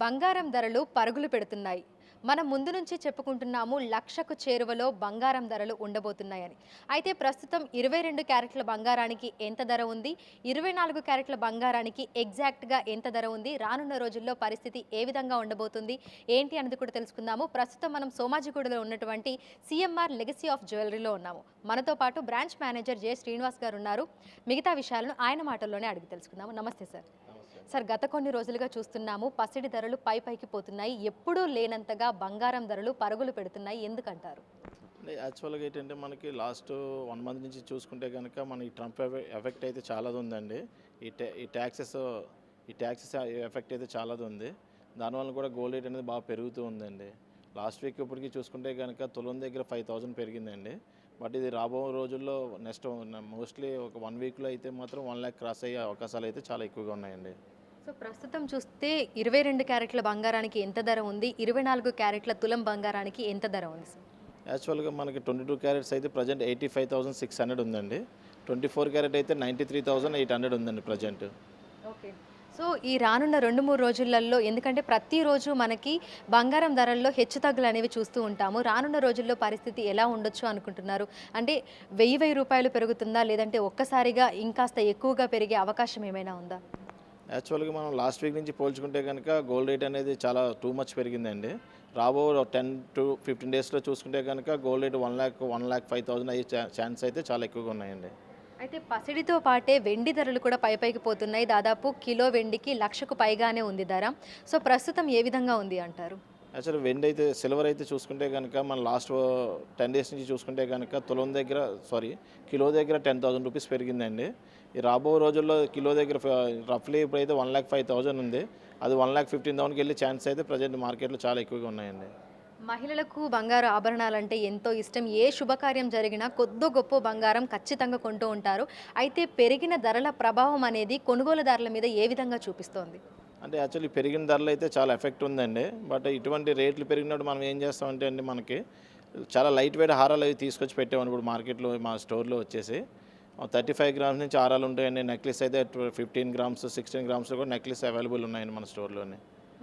బంగారం ధరలు పరుగులు పెడుతున్నాయి. మనం ముందు నుంచి చెప్పుకుంటున్నాము లక్షకు చేరువలో బంగారం ధరలు ఉండబోతున్నాయని. అయితే ప్రస్తుతం 22 క్యారెట్ల బంగారానికి ఎంత ధర ఉంది, 24 క్యారెట్ల బంగారానికి ఎగ్జాక్ట్గా ఎంత ధర ఉంది, రానున్న రోజుల్లో పరిస్థితి ఏ విధంగా ఉండబోతుంది ఏంటి అనేది కూడా తెలుసుకుందాము. ప్రస్తుతం మనం సోమాజిగూడలో ఉన్నటువంటి సిఎంఆర్ లెగసీ ఆఫ్ జ్యువెలరీలో ఉన్నాము. మనతో పాటు బ్రాంచ్ మేనేజర్ జె శ్రీనివాస్ గారు ఉన్నారు. మిగతా విషయాలను ఆయన మాటల్లోనే అడిగి తెలుసుకుందాము. నమస్తే సార్. సార్, గత కొన్ని రోజులుగా చూస్తున్నాము పసిడి ధరలు పైకి పోతున్నాయి. ఎప్పుడూ లేనంతగా బంగారం ధరలు పరుగులు పెడుతున్నాయి. ఎందుకంటారు? యాక్చువల్గా ఏంటంటే మనకి లాస్ట్ 1 మంత్ నుంచి చూసుకుంటే కనుక మన ఈ ట్రంప్ ఎఫెక్ట్ అయితే చాలా ఉందండి. ఈ ట్యాక్సెస్ ఎఫెక్ట్ అయితే చాలా ఉంది. దానివల్ల కూడా గోల్డ్ రేట్ అనేది బాగా పెరుగుతూ ఉందండి. లాస్ట్ వీక్ ఇప్పటికి చూసుకుంటే కనుక తులం దగ్గర 5,000 పెరిగిందండి. బట్ ఇది రాబో రోజుల్లో నెక్స్ట్ మోస్ట్లీ ఒక 1 వీక్లో అయితే మాత్రం 1 lakh క్రాస్ అయ్యే అవకాశాలు అయితే చాలా ఎక్కువగా ఉన్నాయండి. సో ప్రస్తుతం చూస్తే 22 క్యారెట్ల బంగారానికి ఎంత ధర ఉంది, 24 క్యారెట్ల తులం బంగారానికి ఎంత ధర ఉంది సార్? యాక్చువల్గా మనకి 22 క్యారెట్స్ అయితే ప్రజెంట్ 85,600 ఉందండి. 24 క్యారెట్ అయితే 93,800 ఉందండి ప్రజెంట్. ఓకే. సో ఈ రానున్న 2-3 రోజులలో, ఎందుకంటే ప్రతిరోజు మనకి బంగారం ధరల్లో హెచ్చుతగ్గులు అనేవి చూస్తూ ఉంటాము, రానున్న రోజుల్లో పరిస్థితి ఎలా ఉండొచ్చు అనుకుంటున్నారు? అంటే 1000 రూపాయలు పెరుగుతుందా, లేదంటే ఒక్కసారిగా ఇంకాస్త ఎక్కువగా పెరిగే అవకాశం ఏమైనా ఉందా? యాక్చువల్గా మనం లాస్ట్ వీక్ నుంచి పోల్చుకుంటే కనుక గోల్డ్ రేట్ అనేది చాలా టూ మచ్ పెరిగిందండి. రాబో 10 to 15 డేస్లో చూసుకుంటే కనుక గోల్డ్ రేట్ 1,05,000 అయ్యే ఛాన్స్ అయితే చాలా ఎక్కువగా ఉన్నాయండి. అయితే పసిడితో పాటే వెండి ధరలు కూడా పైకి పోతున్నాయి. దాదాపు కిలో వెండికి 1,00,000కు పైగానే ఉంది ధర. సో ప్రస్తుతం ఏ విధంగా ఉంది అంటారు? యాక్చువల్లీ వెండి అయితే సిల్వర్ అయితే చూసుకుంటే కనుక మన లాస్ట్ 10 డేస్ నుంచి చూసుకుంటే కనుక కిలో దగ్గర 10,000 రూపీస్ పెరిగిందండి. ఈ రాబో రోజుల్లో కిలో దగ్గర రఫ్లీ ఇప్పుడైతే 1,05,000 ఉంది. అది 1,15,000కి వెళ్ళే ఛాన్స్ అయితే ప్రజెంట్ మార్కెట్లో చాలా ఎక్కువగా ఉన్నాయండి. మహిళలకు బంగారు ఆభరణాలంటే ఎంతో ఇష్టం. ఏ శుభకార్యం జరిగినా కొద్దో గొప్ప బంగారం ఖచ్చితంగా కొంటూ ఉంటారు. అయితే పెరిగిన ధరల ప్రభావం అనేది కొనుగోలుదారుల మీద ఏ విధంగా చూపిస్తోంది? అంటే యాక్చువల్లీ పెరిగిన ధరలు అయితే చాలా ఎఫెక్ట్ ఉందండి. బట్ ఇటువంటి రేట్లు పెరిగినప్పుడు మనం ఏం చేస్తామంటే అండి, మనకి చాలా లైట్ వెయిట్ హారాలు అవి తీసుకొచ్చి పెట్టామని ఇప్పుడు మార్కెట్లో మా స్టోర్లో వచ్చేసి 35 గ్రామ్స్ నుంచి హారాలు ఉంటాయండి. నెక్లెస్ అయితే 15 గ్రామ్స్ 16 గ్రామ్స్ కూడా నెక్లెస్ అవైలబుల్ ఉన్నాయండి మన స్టోర్లోనే.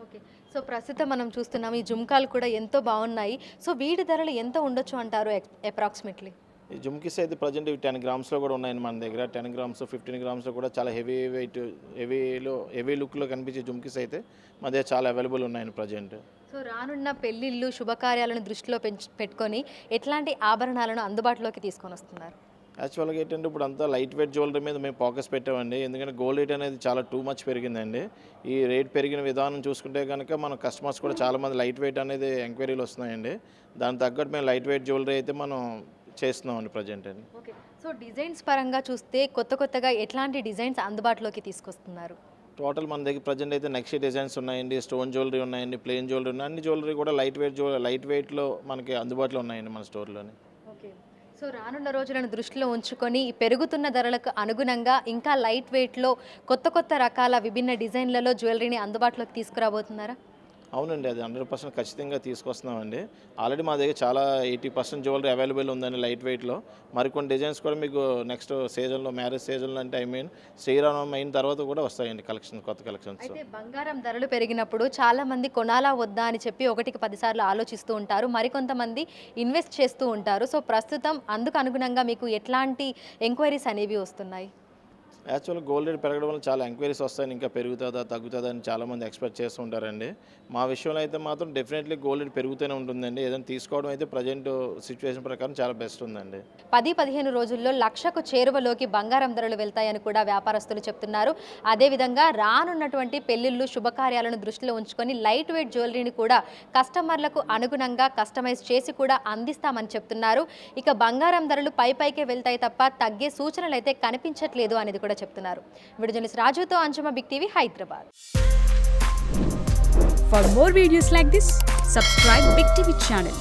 ఓకే. సో ప్రస్తుతం మనం చూస్తున్నాం ఈ జుమ్కాలు కూడా ఎంతో బాగున్నాయి. సో వీటి ధరలు ఎంత ఉండొచ్చు అంటారు అప్రాక్సిమేట్లీ? ఈ జుమ్కీస్ అయితే ప్రజెంట్ ఇవి 10 గ్రామ్స్లో కూడా ఉన్నాయండి మన దగ్గర. 10 గ్రామ్స్ 15 గ్రామ్స్లో కూడా చాలా హెవీ లుక్లో కనిపించే జుమ్కీస్ అయితే మన దగ్గర చాలా అవైలబుల్ ఉన్నాయండి ప్రజెంట్. సో రానున్న పెళ్ళిళ్ళు శుభకార్యాలను దృష్టిలో పెట్టుకొని ఎట్లాంటి ఆభరణాలను అందుబాటులోకి తీసుకొని వస్తున్నారు? యాక్చువల్గా ఏంటంటే ఇప్పుడు అంతా లైట్ వెయిట్ జ్యువెలరీ మీద మేము ఫోకస్ పెట్టామండి. ఎందుకంటే గోల్డ్ రేట్ అనేది చాలా టూ మచ్ పెరిగిందండి. ఈ రేట్ పెరిగిన విధానం చూసుకుంటే కనుక మన కస్టమర్స్ కూడా చాలామంది లైట్ వెయిట్ అనేది ఎంక్వైరీలు వస్తున్నాయండి. దానికి తగ్గట్టు మేము లైట్ వెయిట్ జ్యువెలరీ అయితే మనం చేస్తున్నామండి ప్రజెంట్ అండి. ఓకే. సో డిజైన్స్ పరంగా చూస్తే కొత్తగా ఎట్లాంటి డిజైన్స్ అందుబాటులోకి తీసుకొస్తున్నారు? టోటల్ మన దగ్గర ప్రజెంట్ అయితే నెక్స్ట్ డిజైన్స్ ఉన్నాయండి, స్టోన్ జ్యువెలరీ ఉన్నాయండి, ప్లెయిన్ జ్యువెలరీ ఉన్నాయి. అన్ని జ్యువెలరీ కూడా లైట్ వెయిట్లో మనకి అందుబాటులో ఉన్నాయండి మన స్టోర్లోని. ఓకే. సో రానున్న రోజులను దృష్టిలో ఉంచుకొని పెరుగుతున్న ధరలకు అనుగుణంగా ఇంకా లైట్ వెయిట్లో కొత్త రకాల విభిన్న డిజైన్లలో జ్యువెలరీని అందుబాటులోకి తీసుకురాబోతున్నారా? అవునండి, అది 100% ఖచ్చితంగా తీసుకొస్తున్నామండి. ఆల్రెడీ మా దగ్గర చాలా 80% జ్యువెలరీ అవైలబుల్ ఉందండి లైట్ వెయిట్లో. మరికొన్ని డిజైన్స్ కూడా మీకు నెక్స్ట్ సీజన్లో, మ్యారేజ్ సీజన్లో అంటే శ్రీరామనవమి అయిన తర్వాత కూడా వస్తాయండి కొత్త కలెక్షన్స్. అయితే బంగారం ధరలు పెరిగినప్పుడు చాలా మంది కొనాలా వద్దా అని చెప్పి 1కి 10 సార్లు ఆలోచిస్తూ ఉంటారు. మరికొంతమంది ఇన్వెస్ట్ చేస్తూ ఉంటారు. సో ప్రస్తుతం అందుకు అనుగుణంగా మీకు ఎట్లాంటి ఎంక్వైరీస్ అనేవి వస్తున్నాయి? యాక్చువల్గా గోల్డ్ రేట్ పెరగడం వల్ల చాలా ఎంక్వైరీస్ వస్తాయి, ఇంకా పెరుగుతుందా తగ్గుతుందా అని చాలామంది ఎక్స్పెక్ట్ చేస్తూ ఉంటారండి. మా విషయంలో అయితే మాత్రం డెఫినెట్లీ గోల్డ్ రేట్ పెరుగుతూనే ఉంటుందండి. ఏదైనా తీసుకోవడం అయితే ప్రజెంట్ సిచ్యువేషన్ ప్రకారం చాలా బెస్ట్ ఉందండి. 10-15 రోజుల్లో 1,00,000కు చేరువలోకి బంగారం ధరలు వెళ్తాయని కూడా వ్యాపారస్తులు చెప్తున్నారు. అదేవిధంగా రానున్నటువంటి పెళ్లిళ్ళు శుభకార్యాలను దృష్టిలో ఉంచుకొని లైట్ వెయిట్ జ్యువెలరీని కూడా కస్టమర్లకు అనుగుణంగా కస్టమైజ్ చేసి కూడా అందిస్తామని చెప్తున్నారు. ఇక బంగారం ధరలు పైకే వెళ్తాయి తప్ప తగ్గే సూచనలు అయితే కనిపించట్లేదు అనేది కూడా చెప్తున్నారు. వీడియో జర్నలిస్ట్ రాజుతో Anjuma, big TV, Hyderabad. For more videos like this, subscribe Big TV channel.